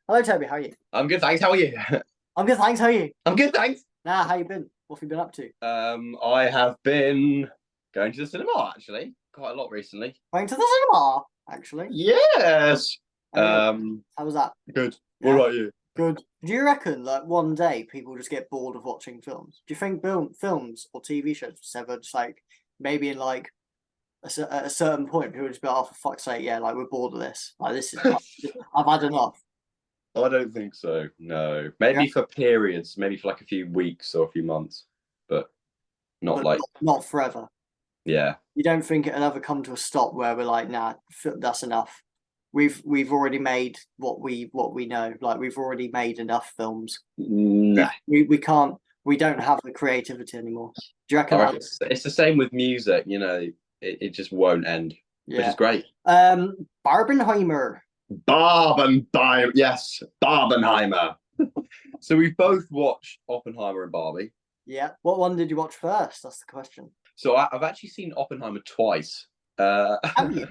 Hello, Toby. How are you? I'm good, thanks. How are you? I'm good, thanks. How are you? I'm good, thanks. How you been? What have you been up to? I have been going to the cinema actually quite a lot recently. Going to the cinema, actually. Yes. There we go. Um, How was that? Good. What Yeah, about you? good. Do you reckon like one day people just get bored of watching films? Do you think films or TV shows just ever just like maybe in like at a certain point people just be like, oh, for fuck's sake, yeah, like we're bored of this. Like this is I've had enough. I don't think so. No, Yeah, maybe for periods, maybe for like a few weeks or a few months, but not but like not forever. yeah. You don't think it'll ever come to a stop where we're like, nah, that's enough. We've already made what we know. Like we've already made enough films. No, We can't. We don't have the creativity anymore. Do you reckon I that? reckon it's the same with music. It just won't end, which Yeah. is great. Barbenheimer. Barbenheimer, yes, Barbenheimer. So we've both watched Oppenheimer and Barbie. Yeah. What one did you watch first? That's the question. So I've actually seen Oppenheimer twice. Uh, Have you?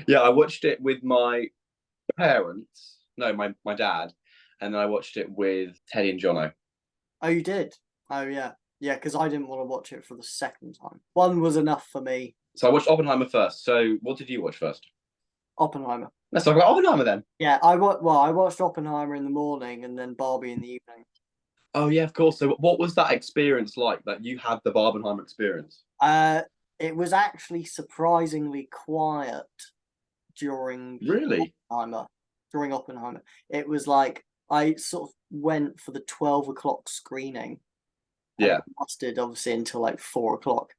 yeah, I watched it with my parents. No, my dad, and then I watched it with Teddy and Jono. Oh, you did. Oh, yeah. Yeah, because I didn't want to watch it for the second time. One was enough for me. So I watched Oppenheimer first. So what did you watch first? Oppenheimer. Let's talk about Oppenheimer then. Yeah, I watched Oppenheimer in the morning and then Barbie in the evening. Oh yeah, of course. So what was that experience like? That you had the Barbenheimer experience? Uh, it was actually surprisingly quiet during Really? Oppenheimer. During Oppenheimer, it was like I sort of went for the 12 o'clock screening, and it Yeah. lasted obviously until like 4 o'clock.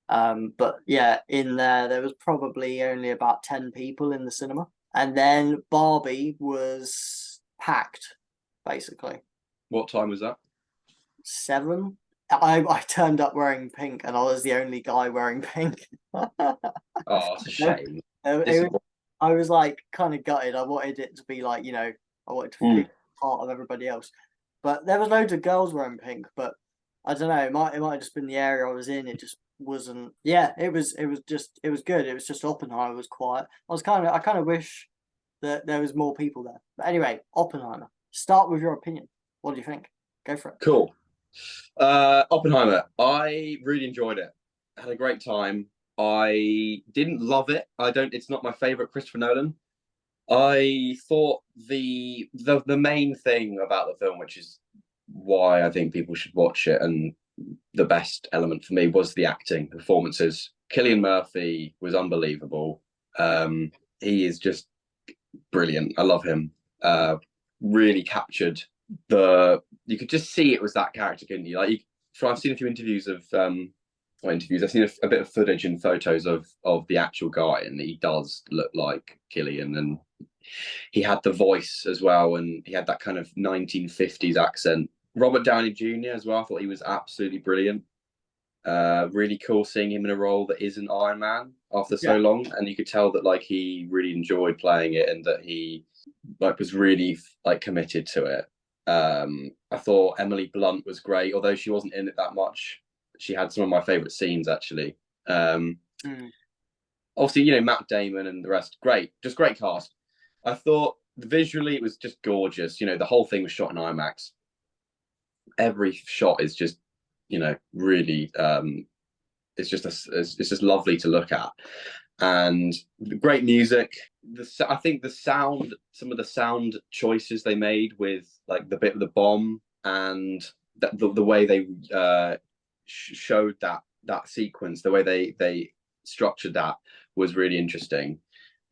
But yeah, in there was probably only about 10 people in the cinema, and then Barbie was packed, basically What time was that? seven. I turned up wearing pink, and I was the only guy wearing pink. Oh, it's a shame. It Disappointing. I was like kind of gutted. I wanted it to be like, I wanted to feel Mm. part of everybody else. But there was loads of girls wearing pink, but I don't know, it might have just been the area I was in. It just wasn't. Yeah, it was good. It was just Oppenheimer was quiet. I kind of wish that there was more people there. But anyway, Oppenheimer. Start with your opinion. What do you think? Go for it. Cool. Oppenheimer. I really enjoyed it. I had a great time. I didn't love it. I don't. It's not my favorite Christopher Nolan. I thought the main thing about the film, which is why I think people should watch it, and the best element for me was the acting, the performances. Cillian Murphy was unbelievable. Yeah. He is just brilliant. I love him. Really captured the. You could just see it was that character, couldn't you? So I've seen a few interviews of not interviews. I've seen a bit of footage and photos of the actual guy, and he does look like Killian, and he had the voice as well, and he had that kind of 1950s accent. Robert Downey Jr. as well. I thought he was absolutely brilliant. Really cool seeing him in a role that isn't Iron Man after Yeah. so long, and you could tell that like he really enjoyed playing it, and that he like was really like committed to it. I thought Emily Blunt was great, although she wasn't in it that much. She had some of my favorite scenes actually. Um, Mm. Obviously, Matt Damon and the rest, great, just great cast. I thought visually it was just gorgeous. The whole thing was shot in IMAX. Every shot is just, really it's just lovely to look at, and great music. I think the sound, some of the sound choices they made with like the bit of the bomb, and the way they showed that sequence, the way they structured that was really interesting.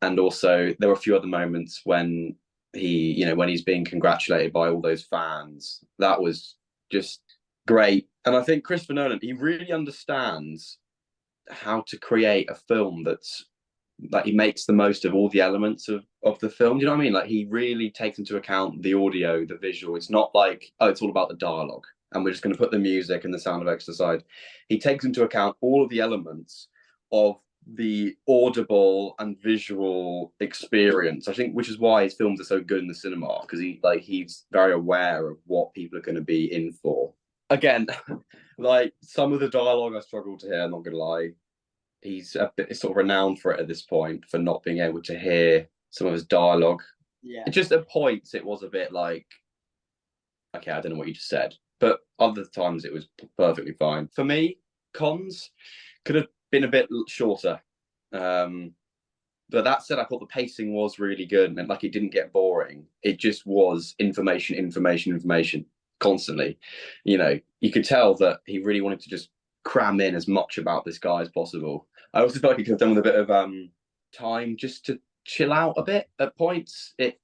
And also there were a few other moments when when he's being congratulated by all those fans. That was just great. And I think Christopher Nolan, he really understands how to create a film that's like he makes the most of all the elements of the film. Do you know what I mean? Like he really takes into account the audio, the visual. It's not like, oh, it's all about the dialogue and we're just going to put the music and the sound effects aside. He takes into account all of the elements of the audible and visual experience. I think, which is why his films are so good in the cinema, because he's very aware of what people are going to be in for. Again, like some of the dialogue I struggle to hear, I'm not gonna lie. He's a bit sort of renowned for it at this point, for not being able to hear some of his dialogue. Yeah. just at points it was a bit like, okay, I don't know what you just said, but other times it was perfectly fine. For me, cons could have been a bit shorter. But that said, I thought the pacing was really good and like it didn't get boring. It just was information, information, information constantly. You know, you could tell that he really wanted to just cram in as much about this guy as possible. I also felt like he could have done with a bit of time just to chill out a bit at points. It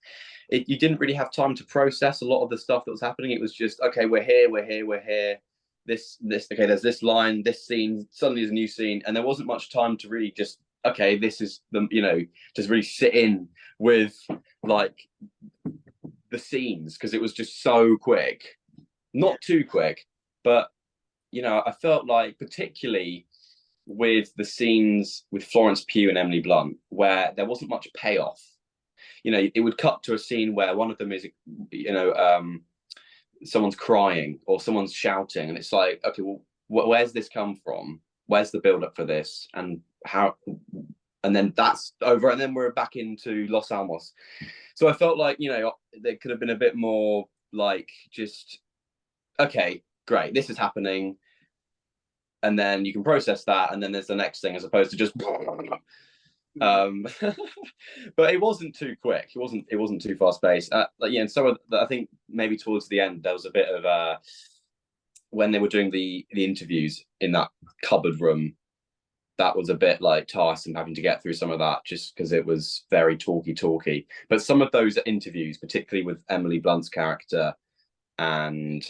you didn't really have time to process a lot of the stuff that was happening. It was just, okay, we're here, we're here, we're here. This okay, there's this line, this scene, suddenly there's a new scene, and there wasn't much time to really just, okay, this is the, you know, just really sit in with like the scenes, because it was just so quick. Yeah. Not too quick, but you know, I felt like particularly with the scenes with Florence Pugh and Emily Blunt, where there wasn't much payoff. You know, it would cut to a scene where one of them is, you know, someone's crying or someone's shouting, and it's like, okay, well, where's this come from? Where's the build up for this? And how? And then that's over, and then we're back into Los Alamos. So I felt like, you know, there could have been a bit more like just, okay, great, this is happening, and then you can process that, and then there's the next thing, as opposed to just but it wasn't too quick, it wasn't too fast paced, like, yeah. And so I think maybe towards the end there was a bit of when they were doing the interviews in that cupboard room, that was a bit like tiresome, having to get through some of that just because it was very talky. But some of those interviews, particularly with Emily Blunt's character and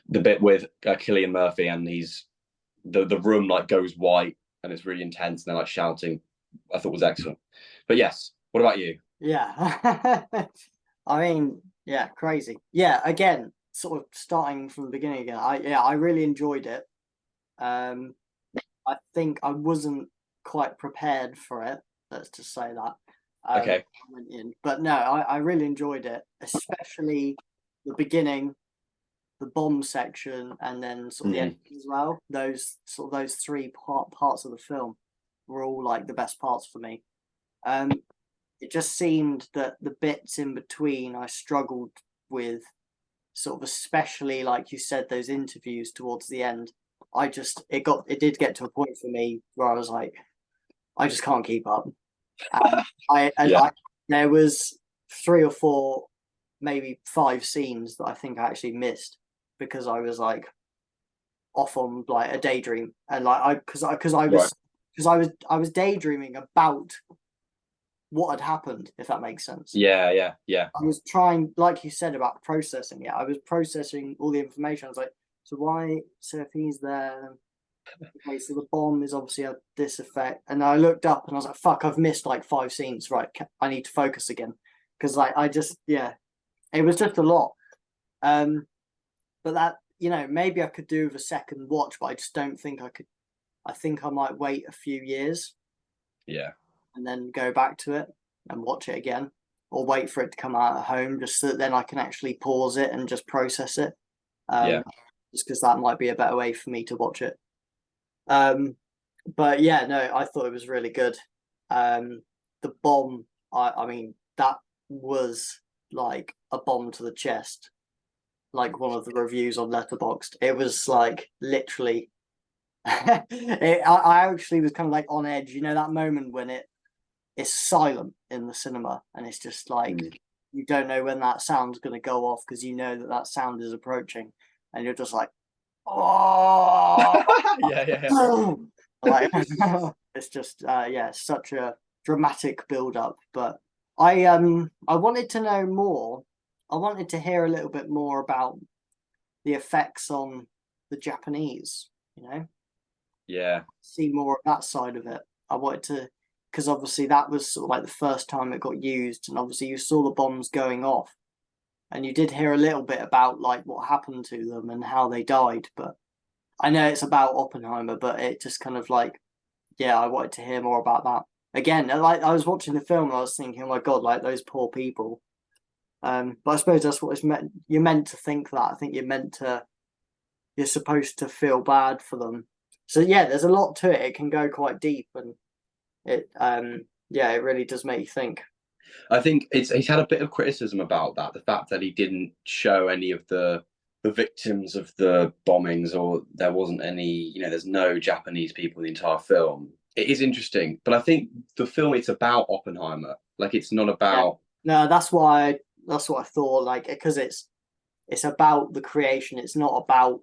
the bit with Cillian Murphy, and he's the room like goes white and it's really intense and they're like shouting, I thought was excellent. But yes, what about you? Yeah. I mean, yeah, crazy. Yeah, again, sort of starting from the beginning again. I really enjoyed it. I think I wasn't quite prepared for it. Let's just say that. Okay. I went in, but no, I really enjoyed it, especially the beginning, the bomb section, and then sort of the end as well. Those three parts of the film were all like the best parts for me. It just seemed that the bits in between I struggled with, sort of, especially like you said, those interviews towards the end. It did get to a point for me where I was like, I just can't keep up. And Yeah. there was 3 or 4, maybe 5 scenes that I think I actually missed because I was like off on like a daydream, and like Right. I was daydreaming about what had happened, if that makes sense. Yeah. I was trying, like you said about processing it. I was processing all the information. I was like, so why? So if he's there, okay, so the bomb is obviously had this effect. And I looked up and I was like, fuck, I've missed like 5 scenes. Right, I need to focus again because like I just, yeah, it was just a lot. But that, you know, maybe I could do with a second watch, but I just don't think I could. I think I might wait a few years Yeah. and then go back to it and watch it again, or wait for it to come out at home just so that then I can actually pause it and just process it. Yeah. Just because that might be a better way for me to watch it. But yeah, no, I thought it was really good. The bomb, I mean, that was like a bomb to the chest. Like one of the reviews on Letterboxd, it was like literally. I actually was kind of like on edge. You know that moment when it's silent in the cinema and it's just like you don't know when that sound's going to go off because you know that sound is approaching, and you're just like, oh, Yeah. like it's just yeah, such a dramatic build up. But I wanted to know more. I wanted to hear a little bit more about the effects on the Japanese, you know, Yeah. see more of that side of it. I wanted to, because obviously that was sort of like the first time it got used, and obviously you saw the bombs going off, and you did hear a little bit about like what happened to them and how they died. But I know it's about Oppenheimer, but it just kind of like, yeah, I wanted to hear more about that. Again, like I was watching the film and I was thinking, oh my god, like those poor people. But I suppose that's what it's meant. You're meant to think that. I think you're supposed to feel bad for them. So yeah, there's a lot to it. It can go quite deep, and it yeah, it really does make you think. I think he's had a bit of criticism about that, the fact that he didn't show any of the victims of the bombings, or there wasn't any, there's no Japanese people in the entire film. It is interesting, but I think the film, it's about Oppenheimer. Like, it's not Yeah. about. No, that's what I thought. Like, because it's about the creation. It's not about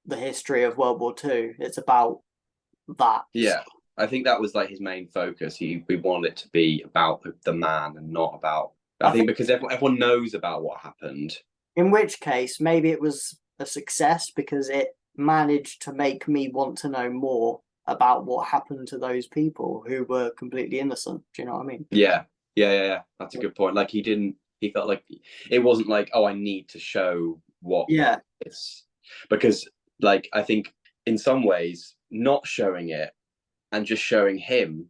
the history of World War Two. It's about that. Yeah, I think that was like his main focus. We wanted it to be about the man and not about. I I think think because everyone knows about what happened. in which case maybe it was a success because it managed to make me want to know more about what happened to those people who were completely innocent. Do you know what I mean? Yeah. That's a good point. Like, he didn't. He felt like it wasn't like, oh, I need to show what Yeah, it's, because, like, I think in some ways not showing it and just showing him,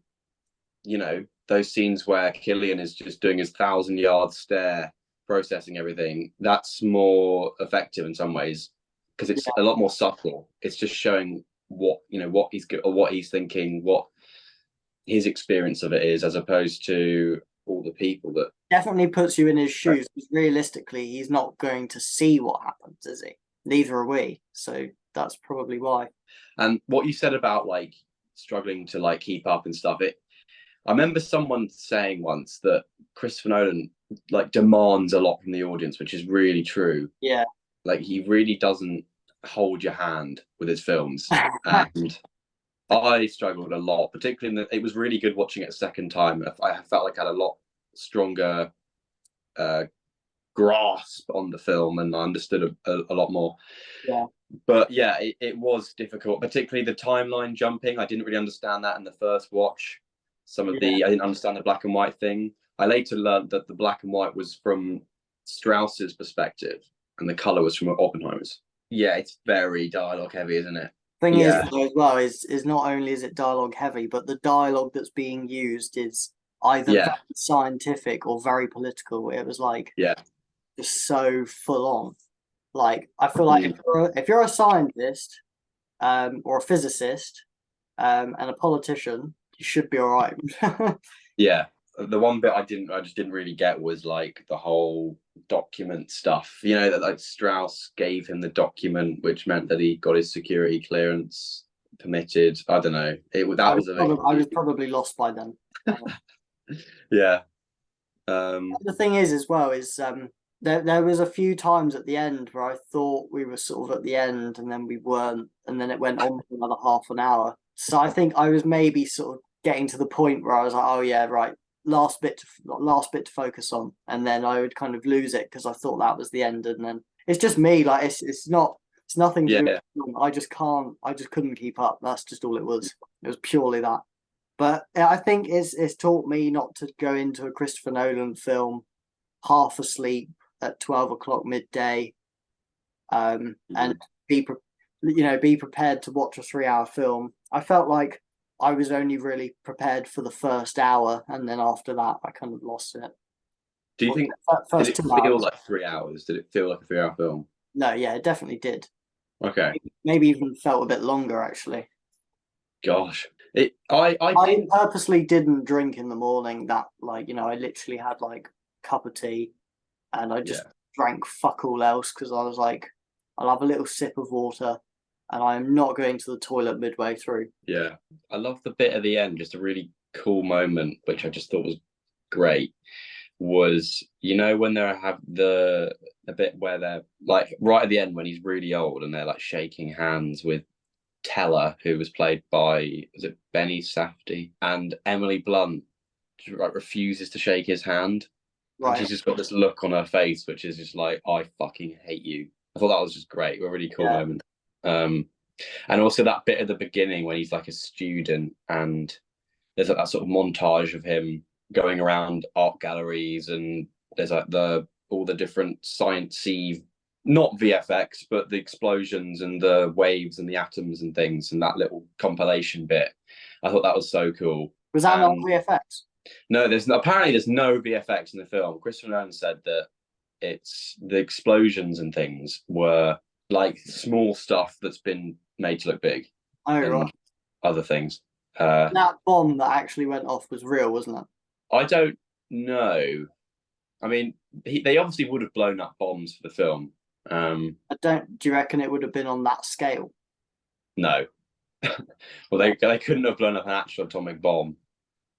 those scenes where Killian is just doing his 1,000-yard stare, processing everything, that's more effective in some ways because it's yeah, a lot more subtle. It's just showing what he's or what he's thinking, what his experience of it is, as opposed to all the people that. definitely puts you in his shoes because realistically, he's not going to see what happens, is he? Neither are we. So that's probably why. And what you said about like struggling to like keep up and stuff, I remember someone saying once that Christopher Nolan like demands a lot from the audience, which is really true. Yeah. Like, he really doesn't hold your hand with his films, and I struggled a lot, particularly it was really good watching it a second time. I felt like I had a lot stronger uh, grasp on the film, and I understood a lot more. Yeah. But yeah, it was difficult, particularly the timeline jumping. I didn't really understand that in the first watch. I didn't understand the black and white thing. I later learned that the black and white was from Strauss's perspective and the color was from Oppenheimer's. Yeah, it's very dialogue heavy, isn't it? Thing is, Yeah, though, as well, is not only is it dialogue heavy, but the dialogue that's being used is either very yeah, scientific or very political. It was like yeah. just so full on. Like I feel like Mm. if you're a scientist, or a physicist, and a politician, you should be all right. Yeah, the one bit I just didn't really get was like the whole document stuff. That like Strauss gave him the document, which meant that he got his security clearance permitted. I don't know. That was a bit I was confusing. probably lost by then. Yeah. The thing is, as well, is there was a few times at the end where I thought we were sort of at the end, and then we weren't, and then it went on for another half an hour. So I think I was maybe sort of getting to the point where I was like, oh yeah, right, last bit to focus on, and then I would kind of lose it because I thought that was the end, and then it's just me, like it's nothing to do with Yeah. film. I just couldn't keep up. That's just all it was. It was purely that. But I think it's taught me not to go into a Christopher Nolan film half asleep at 12 o'clock midday, and be be prepared to watch a 3 hour film. I felt like I was only really prepared for the first hour, and then after that, I kind of lost it. Do you Well, think did first it two feel hours. like 3 hours? Did it feel like a 3 hour film? No, yeah, it definitely did. Okay. Maybe even felt a bit longer actually. Gosh. I I didn't. purposely didn't drink in the morning. That I literally had like a cup of tea, and I just Yeah. drank fuck all else because I was like, I'll have a little sip of water, and I'm not going to the toilet midway through. Yeah. I love the bit at the end, just a really cool moment, which I just thought was great. Was when they have the bit where they're like right at the end when he's really old and they're like shaking hands with Teller, who was played by, was it Benny Safdie, and Emily Blunt like refuses to shake his hand, and Right? she's just got this look on her face which is just like, I fucking hate you. I thought that was just great, a really cool Yeah. moment. um and also that bit at the beginning when he's like a student and there's like that sort of montage of him going around art galleries, and there's like all the different sciencey, not VFX, but the explosions and the waves and the atoms and things, and that little compilation bit. I thought that was so cool. Was that not And VFX? no, apparently there's no VFX in the film. Christopher Nolan said that it's the explosions and things were like small stuff that's been made to look big Oh right. and other things. Uh, That bomb that actually went off was real, wasn't it? I don't No, I mean they obviously would have blown up bombs for the film. I don't. Do you reckon it would have been on that scale? No, well they couldn't have blown up an actual atomic bomb.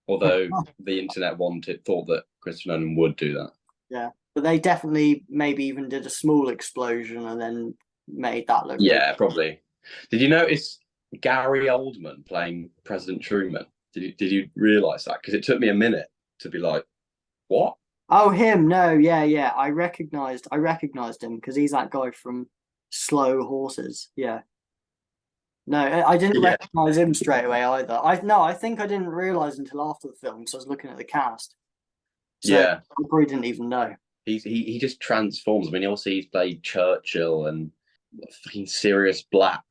Although the internet thought that Christopher Nolan would do that. Yeah, but they definitely maybe even did a small explosion and then made that look big. Yeah, probably. Did you notice Gary Oldman playing President Truman? Did you realize that? Because it took me a minute to be like, what? Oh, him? No, yeah, yeah. I recognized him because he's that guy from Slow Horses. Yeah. No, I didn't Yeah, recognize him straight away either. I think I didn't realize until after the film, so I was looking at the cast. So I yeah. probably didn't even know. He just transforms. I mean, also he's played Churchill and fucking Sirius Black.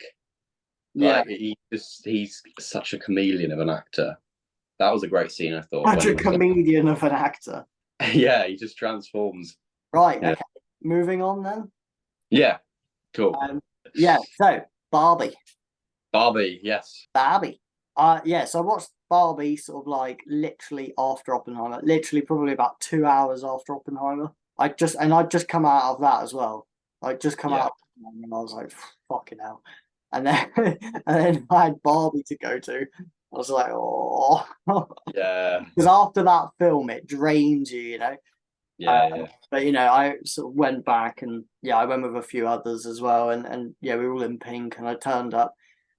Yeah, Like he's such a chameleon of an actor. That was a great scene, I thought. such When a he was like, comedian of an actor. yeah, he just transforms. Right. Yeah, Okay. Moving on then. yeah, cool. Yeah. So Barbie. Barbie, yes. Barbie. Yeah, so I watched Barbie sort of like literally after Oppenheimer, literally probably about 2 hours after Oppenheimer. I'd just come out of that as well. I'd just come Yeah, out of Oppenheimer and I was like, fucking hell. And then and then I had Barbie to go to. I was like, oh, yeah, because after that film, it drains you, yeah, yeah. but I sort of went back and yeah, I went with a few others as well, and yeah, we were all in pink, and I turned up,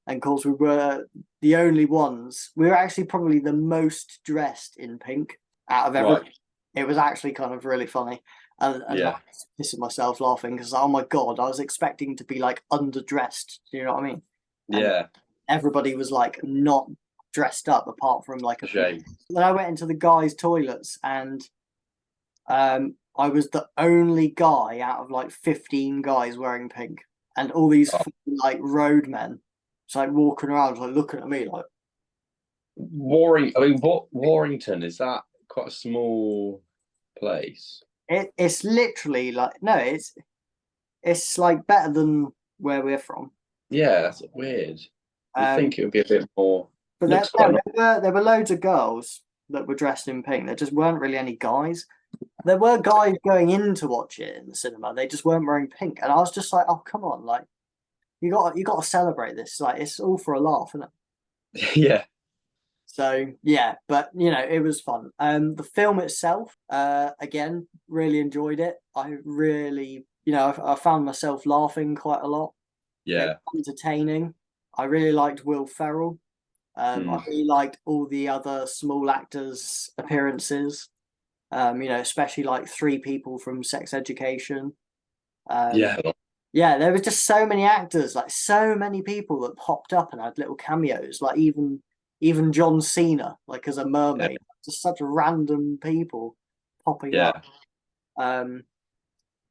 and of course we were the only ones. We were actually probably the most dressed in pink out of everyone. Right. It was actually kind of really funny, and I Yeah, was pissing myself laughing because oh my god, I was expecting to be like underdressed. Do you know what I mean? And yeah. everybody was like not dressed up apart from like a few. Shame. Then I went into the guys' toilets and I was the only guy out of like 15 guys wearing pink, and all these Oh, like roadmen, just like walking around, like looking at me, like I mean, what Warrington is that? Quite a small place. it's literally like no, it's like better than where we're from. Yeah, that's weird. You'd Um, think it would be a bit more. but Looks no, quite nice. there were loads of girls that were dressed in pink. There just weren't really any guys. There were guys going in to watch it in the cinema. They just weren't wearing pink, and I was just like, oh come on, like you got to celebrate this. Like it's all for a laugh, isn't it? Yeah, So yeah, but it was fun. The film itself, again, really enjoyed it. I really, I found myself laughing quite a lot. It yeah. was entertaining. I really liked Will Ferrell. I Mm. really liked all the other small actors' appearances. Especially like three people from Sex Education. Um, Yeah, yeah, there was just so many actors, like so many people that popped up and had little cameos, like even John Cena, like as a yeah, mermaid, just such random people popping yeah, up. Um,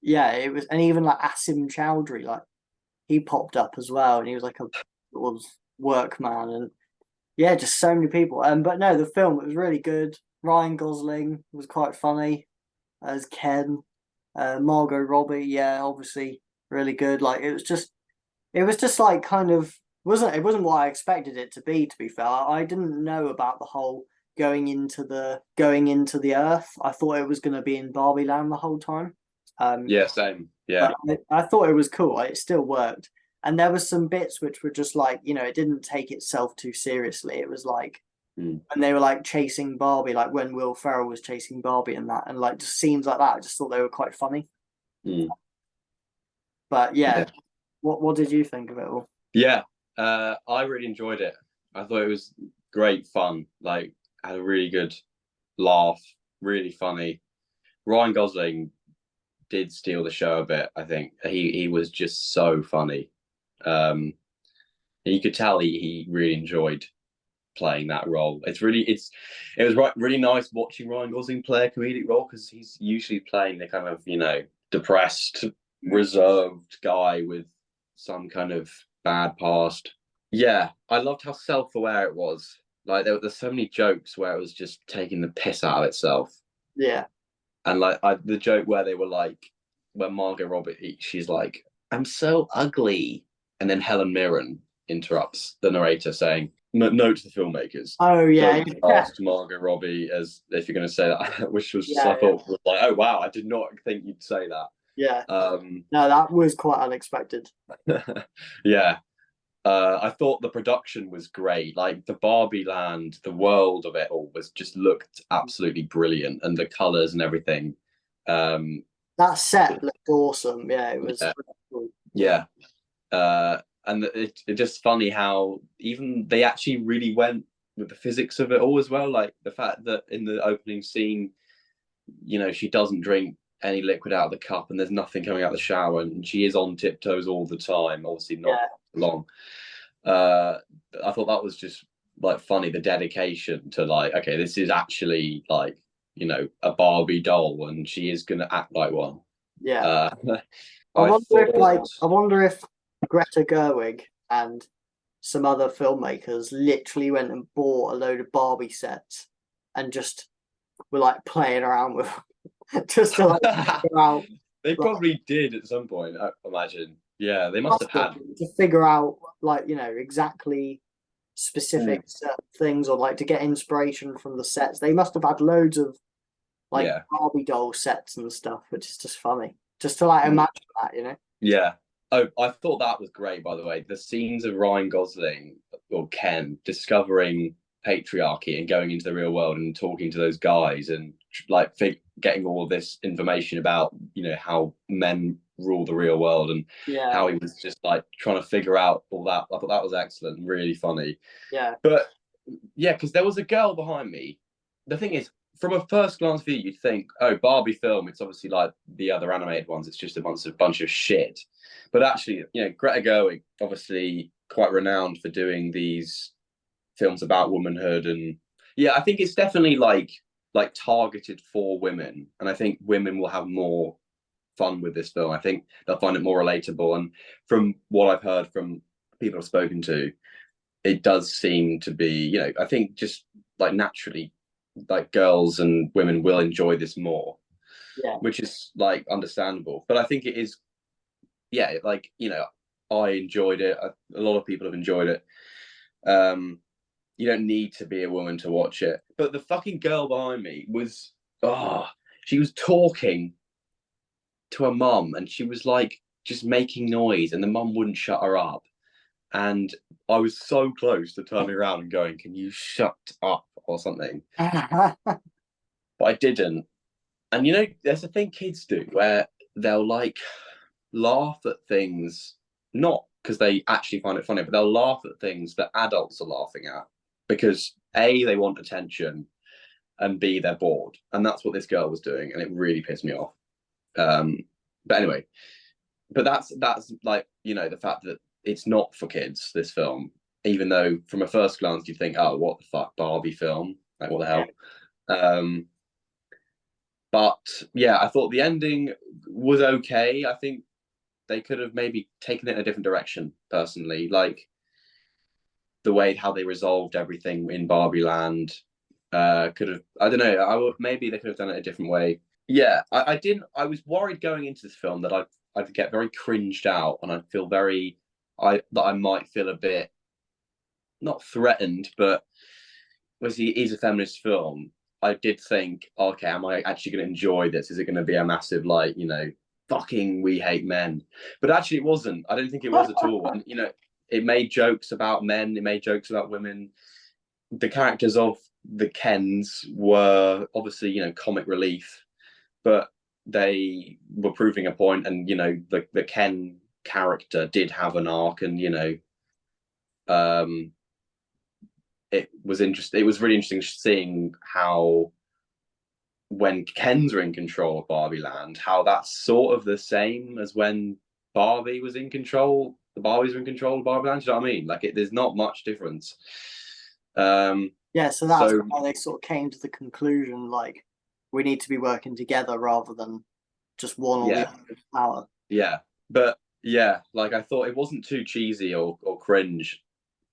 yeah, it was, and even like Asim Chowdhury, like he popped up as well, and he was like a sort of workman, and yeah, just so many people. But no, the film it was really good. Ryan Gosling was quite funny as Ken. Margot Robbie, yeah, obviously really good. Like it was just like kind of it wasn't what I expected it to be. To be fair, I didn't know about the whole going into the Earth. I thought it was going to be in Barbie Land the whole time. Um, yeah. Same. Yeah, but I thought it was cool. It still worked, and there was some bits which were just like it didn't take itself too seriously. It was like mm. when they were like chasing Barbie, like when Will Ferrell was chasing Barbie and that, and like just scenes like that. I just thought they were quite funny. Mm. But yeah, Yeah, what did you think of it all? yeah. I really enjoyed it. I thought it was great fun. Like, had a really good laugh. Really funny. Ryan Gosling did steal the show a bit. I think he was just so funny. And you could tell he really enjoyed playing that role. It was really nice watching Ryan Gosling play a comedic role because he's usually playing the kind of depressed, reserved guy with some kind of bad past. Yeah, I loved how self-aware it was. Like there's so many jokes where it was just taking the piss out of itself, Yeah, and the joke where they were like, when Margot Robbie, she's like, "I'm so ugly," and then Helen Mirren interrupts the narrator saying, note to the filmmakers: Oh yeah, don't cast Margot Robbie as, if you're going to say that, which was just, I yeah, thought was like, oh wow, I did not think you'd say that. yeah. Um, No, that was quite unexpected. yeah, I thought the production was great. Like the Barbie land, the world of it all was just looked absolutely brilliant, and the colors and everything. Um, That set looked awesome. Yeah, it was. yeah, Cool. Yeah, yeah. And it's just funny how even they actually really went with the physics of it all as well. Like the fact that in the opening scene, she doesn't drink any liquid out of the cup, and there's nothing coming out of the shower, and she is on tiptoes all the time. Obviously, not yeah, long. uh I thought that was just like funny, the dedication to like, okay, this is actually like, a Barbie doll, and she is gonna act like one. yeah. uh I I wonder if, like, thought, I wonder if Greta Gerwig and some other filmmakers literally went and bought a load of Barbie sets and just were like playing around with just to like figure out, they like, probably did at some point, I imagine. Yeah, they must have had. to figure out, like, exactly specific Mm. certain things, or like to get inspiration from the sets. They must have had loads of like Yeah. Barbie doll sets and stuff, which is just funny. Just to like Mm. imagine that. Yeah. Oh, I thought that was great, by the way. The scenes of Ryan Gosling or Ken discovering patriarchy and going into the real world and talking to those guys, and like getting all of this information about, how men rule the real world, and Yeah, how he was just like trying to figure out all that. I thought that was excellent and really funny. yeah, But yeah, because there was a girl behind me. The thing is, from a first glance view, you'd think, oh, Barbie film, it's obviously like the other animated ones, it's just a bunch of shit. But actually, Greta Gerwig, obviously quite renowned for doing these films about womanhood, and yeah, I think it's definitely like targeted for women, and I think women will have more fun with this film. I think they'll find it more relatable, and from what I've heard from people I've spoken to, it does seem to be, I think just like naturally, like girls and women will enjoy this more, yeah, which is like understandable. But I think it is, yeah, like, I enjoyed it. A lot of people have enjoyed it. You don't need to be a woman to watch it. But the fucking girl behind me was, oh, she was talking to her mum, and she was like just making noise, and the mum wouldn't shut her up. And I was so close to turning around and going, "Can you shut up?" or something, but I didn't. And there's a thing kids do where they'll like laugh at things, not because they actually find it funny, but they'll laugh at things that adults are laughing at because A, they want attention, and B, they're bored. And that's what this girl was doing, and it really pissed me off. But anyway, but that's like, the fact that it's not for kids, this film, even though from a first glance you think, oh, what the fuck, Barbie film, like what the hell. um but yeah, I thought the ending was okay. I think they could have maybe taken it in a different direction, personally, like the way how they resolved everything in Barbie Land. Could have, I don't know, maybe they could have done it a different way. Yeah, I didn't. I was worried going into this film that I'd get very cringed out, and I'd feel that I might feel a bit not threatened, but was he is a feminist film. I did think, okay, am I actually going to enjoy this? Is it going to be a massive like, fucking we hate men? But actually, it wasn't. I don't think it was at all. And it made jokes about men. It made jokes about women. The characters of the Kens were obviously, comic relief, but they were proving a point, and the Ken character did have an arc, and um it was interesting. It was really interesting seeing how, when Kens are in control of Barbie Land, how that's sort of the same as when Barbie was in control. The Barbies were in control of Barbie Land. Do you know what I mean? Like there's not much difference. yeah. So that's So how they sort of came to the conclusion, like, we need to be working together rather than just one or the yeah, other power. yeah, but yeah, like I thought it wasn't too cheesy or cringe.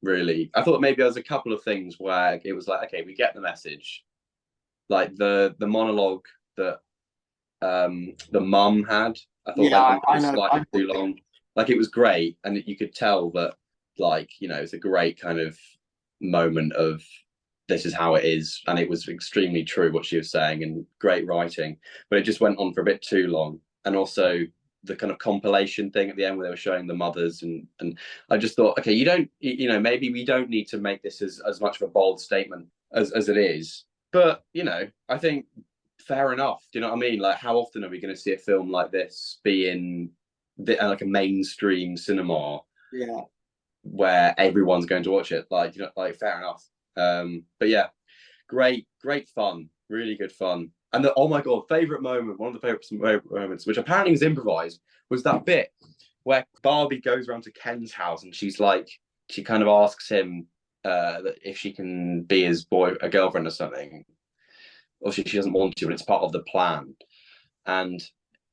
Really, I thought maybe there was a couple of things where it was like, okay, we get the message. Like the monologue that the mum had, I thought Yeah, went on I just know. slightly too long. Like it was great, and you could tell that, like, it's a great kind of moment of this is how it is, and it was extremely true what she was saying, and great writing, but it just went on for a bit too long. And also the kind of compilation thing at the end where they were showing the mothers, and I just thought, okay, you don't, you know, maybe we don't need to make this as much of a bold statement as it is, but you know, I think fair enough. Do you know what I mean? Like, how often are we going to see a film like this be in like a mainstream cinema Yeah. where everyone's going to watch it? Like, you know, like fair enough. But yeah, great fun, really good fun. And oh my god, favorite moment, one of the favorite moments, which apparently was improvised, was that bit where Barbie goes around to Ken's house and she's like, she kind of asks him if she can be his a girlfriend or something. Obviously, she doesn't want to, but it's part of the plan. And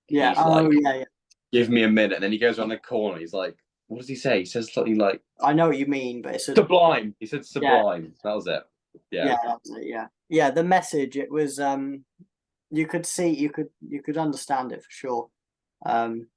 Yeah. he's Oh, like, yeah, yeah. "Give me a minute." And then he goes around the corner. He's like, "What does he say?" He says something like, I know what you mean, but it's a "Sublime." He said, yeah, "Sublime." That was it. Yeah. yeah, that's it, yeah, yeah. The message, it was you could see, you could understand it for sure. Um,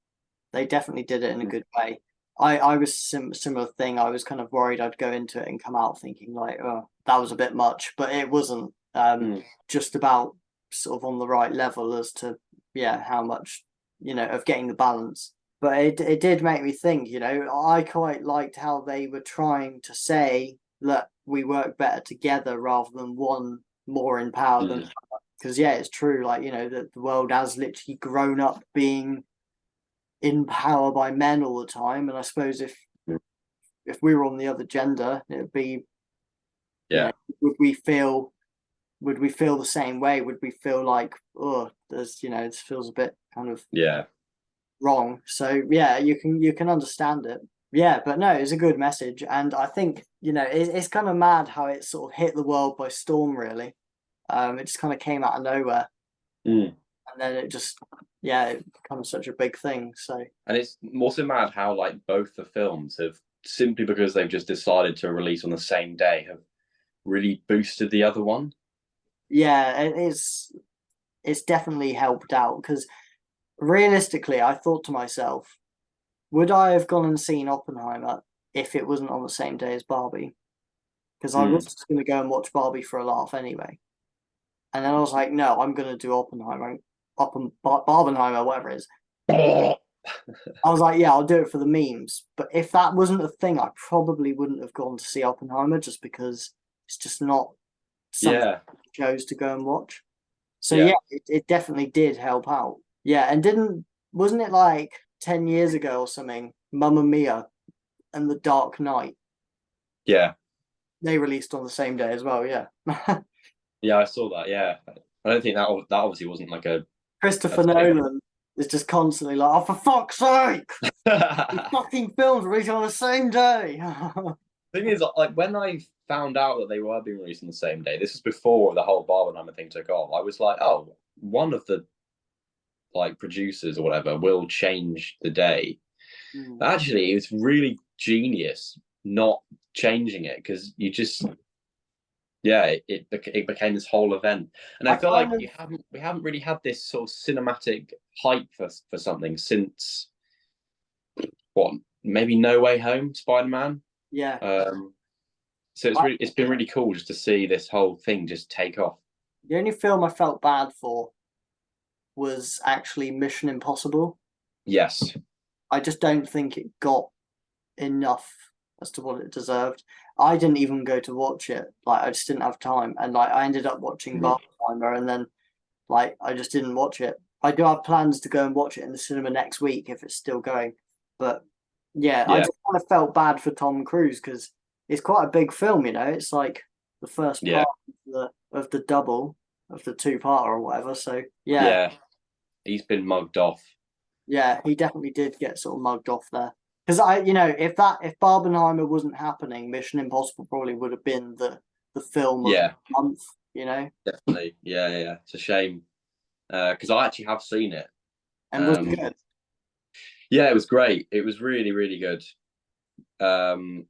they definitely did it in a good way. I was similar thing. I was kind of worried I'd go into it and come out thinking like, oh, that was a bit much, but it wasn't. Mm. Just about sort of on the right level as to yeah how much of getting the balance. But it did make me think. I quite liked how they were trying to say that we work better together rather than one more in power than, Mm. because yeah, it's true. Like that the world has literally grown up being in power by men all the time, and I suppose if we were on the other gender, it'd be you know Yeah. would we feel would we feel the same way? Would we feel like, oh, there's this feels a bit kind of Yeah. wrong? So yeah, you can understand it. Yeah, but no, it's a good message, and I think it's kind of mad how it sort of hit the world by storm. Really, it just kind of came out of nowhere, Mm. and then it just it becomes such a big thing. So And it's also mad how like both the films have, simply because they've just decided to release on the same day, have really boosted the other one. yeah, it's definitely helped out because realistically, I thought to myself, would I have gone and seen Oppenheimer if it wasn't on the same day as Barbie? Because I was Mm. just going to go and watch Barbie for a laugh anyway. And then I was like, no, I'm going to do Oppenheimer, Barbenheimer, whatever it is. I was like, yeah, I'll do it for the memes. But if that wasn't a thing, I probably wouldn't have gone to see Oppenheimer just because it's just not something Yeah. I chose to go and watch. So Yeah. yeah, it definitely did help out. Yeah, and wasn't it like 10 years ago or something? Mamma Mia and The Dark Knight, Yeah. they released on the same day as well. Yeah. Yeah. I saw that. Yeah. I don't think that obviously wasn't like a Christopher thing. Nolan is just constantly like, oh, for fuck's sake, the fucking films releasing on the same day. Thing is, like when I found out that they were being released on the same day, this was before the whole Barbenheimer thing took off. I was like, oh, one of the like producers or whatever will change the day. Mm. Actually, it was really genius not changing it, because you just, yeah, it became this whole event. And I I feel like kind of, we haven't really had this sort of cinematic hype for something since what, maybe No Way Home, Spider-Man. yeah. Um, so I, it's been really cool just to see this whole thing just take off. the only film I felt bad for was actually Mission Impossible. Yes. I just don't think it got enough as to what it deserved. I didn't even go to watch it. Like I just didn't have time, and like I ended up watching Mhm. Barbenheimer, and then like I just didn't watch it. I do have plans to go and watch it in the cinema next week if it's still going, but yeah, I Yeah. just kind of felt bad for Tom Cruise because it's quite a big film. It's like the first Yeah. part of the double of the two-part or whatever. So yeah, Yeah. He's been mugged off. yeah, he definitely did get sort of mugged off there. Because if Barbenheimer wasn't happening, Mission Impossible probably would have been the film of the Yeah. month. Definitely. Yeah. Yeah. It's a shame. Because I actually have seen it. And was Um, good. yeah, it was great. It was really, really good. Um,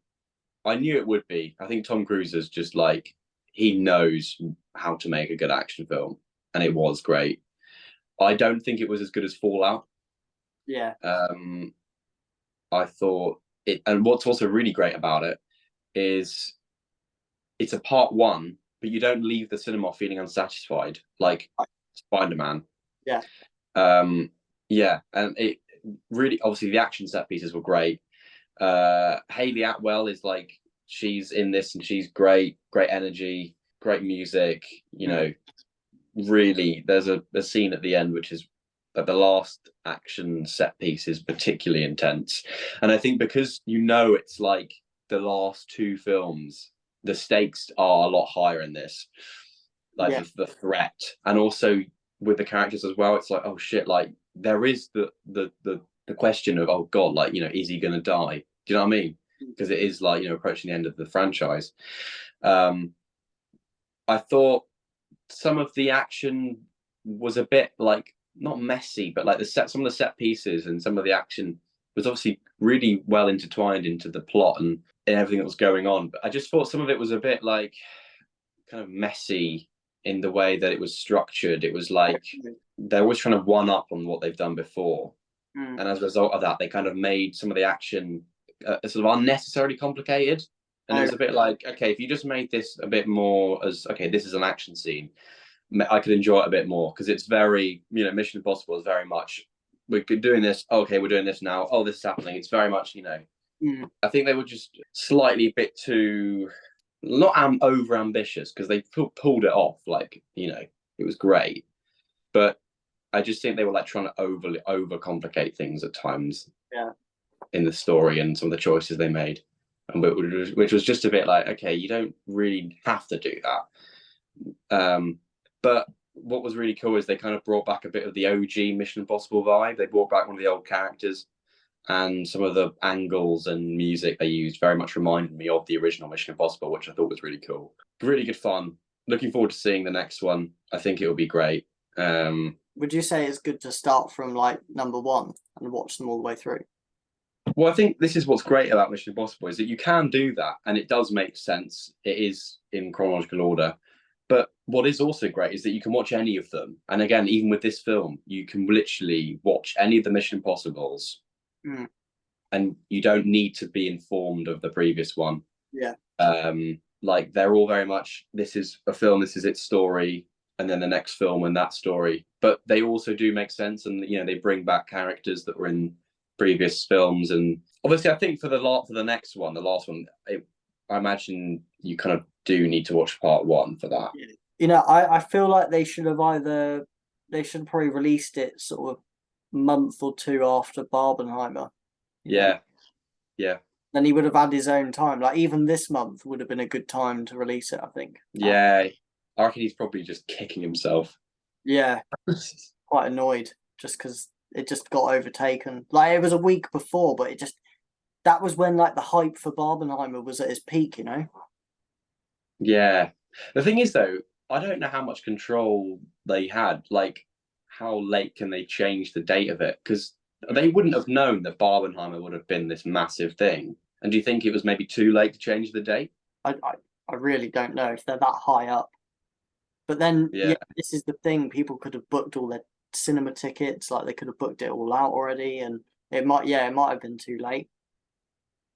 I knew it would be. I think Tom Cruise is just like, he knows how to make a good action film, and it was great. I don't think it was as good as Fallout. Yeah, Um, I thought it, and what's also really great about it is it's a part one, but you don't leave the cinema feeling unsatisfied like Spider-Man. Yeah. Yeah, and it really, obviously the action set pieces were great. Hayley Atwell is like, she's in this and she's great energy, great music, you know. Really, there's a scene at the end which is that the last action set piece is particularly intense, and I think because it's like the last two films, the stakes are a lot higher in this, like the threat, and also with the characters as well. It's like, oh shit, like there is the question of, oh god, like, is he gonna die? Do you know what I mean? Because it is like, approaching the end of the franchise. I thought some of the action was a bit like, not messy, but like some of the set pieces and some of the action was obviously really well intertwined into the plot and everything that was going on. But I just thought some of it was a bit like kind of messy in the way that it was structured. It was like they're always trying to one up on what they've done before. And as a result of that, they kind of made some of the action sort of unnecessarily complicated. And it was a bit like, okay, if you just made this a bit more as, okay, this is an action scene, I could enjoy it a bit more, because it's very, Mission Impossible is very much, we're doing this, okay, we're doing this now, oh, this is happening. It's very much, I think they were just slightly a bit too, not over ambitious, because they pulled it off, like, it was great. But I just think they were like trying to over complicate things at times. Yeah. In the story and some of the choices they made, and which was just a bit like, okay, you don't really have to do that. But what was really cool is they kind of brought back a bit of the OG Mission Impossible vibe. They brought back one of the old characters, and some of the angles and music they used very much reminded me of the original Mission Impossible, which I thought was really cool. Really good fun. Looking forward to seeing the next one. I think it will be great. Would you say it's good to start from like number one and watch them all the way through? Well, I think this is what's great about Mission Impossible, is that you can do that, and it does make sense. It is in chronological order. But what is also great is that you can watch any of them. And again, even with this film, you can literally watch any of the Mission Impossibles, and you don't need to be informed of the previous one. Yeah. Like, they're all very much, this is a film, this is its story, and then the next film and that story. But they also do make sense, and they bring back characters that were in previous films. And obviously, I think for the next one, the last one, I imagine you kind of do need to watch part one for that. I feel like they should probably released it sort of month or two after Barbenheimer. Yeah. Then he would have had his own time. Like, even this month would have been a good time to release it, I think. Yeah, I reckon he's probably just kicking himself. Yeah, quite annoyed just because it just got overtaken. Like, it was a week before, but that was when like the hype for Barbenheimer was at its peak, Yeah. The thing is, though, I don't know how much control they had. Like, how late can they change the date of it? Because they wouldn't have known that Barbenheimer would have been this massive thing. And do you think it was maybe too late to change the date? I really don't know if they're that high up. But then, this is the thing. People could have booked all their cinema tickets. Like, they could have booked it all out already, and it might have been too late.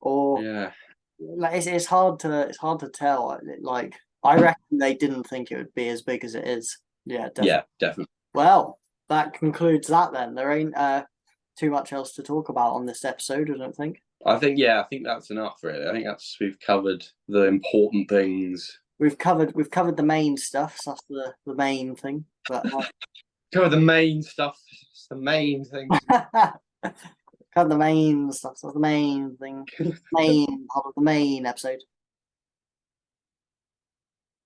Or like, it's hard to tell. Like, I reckon they didn't think it would be as big as it is. Yeah, definitely. Yeah, definitely. Well, that concludes that then. There ain't too much else to talk about on this episode, I don't think. I think that's enough, really. I think we've covered the important things. We've covered the main stuff. So that's the main thing. But cover the main stuff. It's the main thing. Cover the main stuff. So the main thing. Main part of the main episode.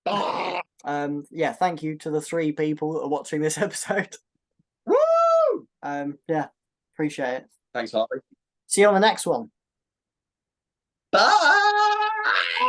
Yeah, thank you to the 3 people that are watching this episode. Woo! Yeah, appreciate it. Thanks, Harvey. See you on the next one. Bye!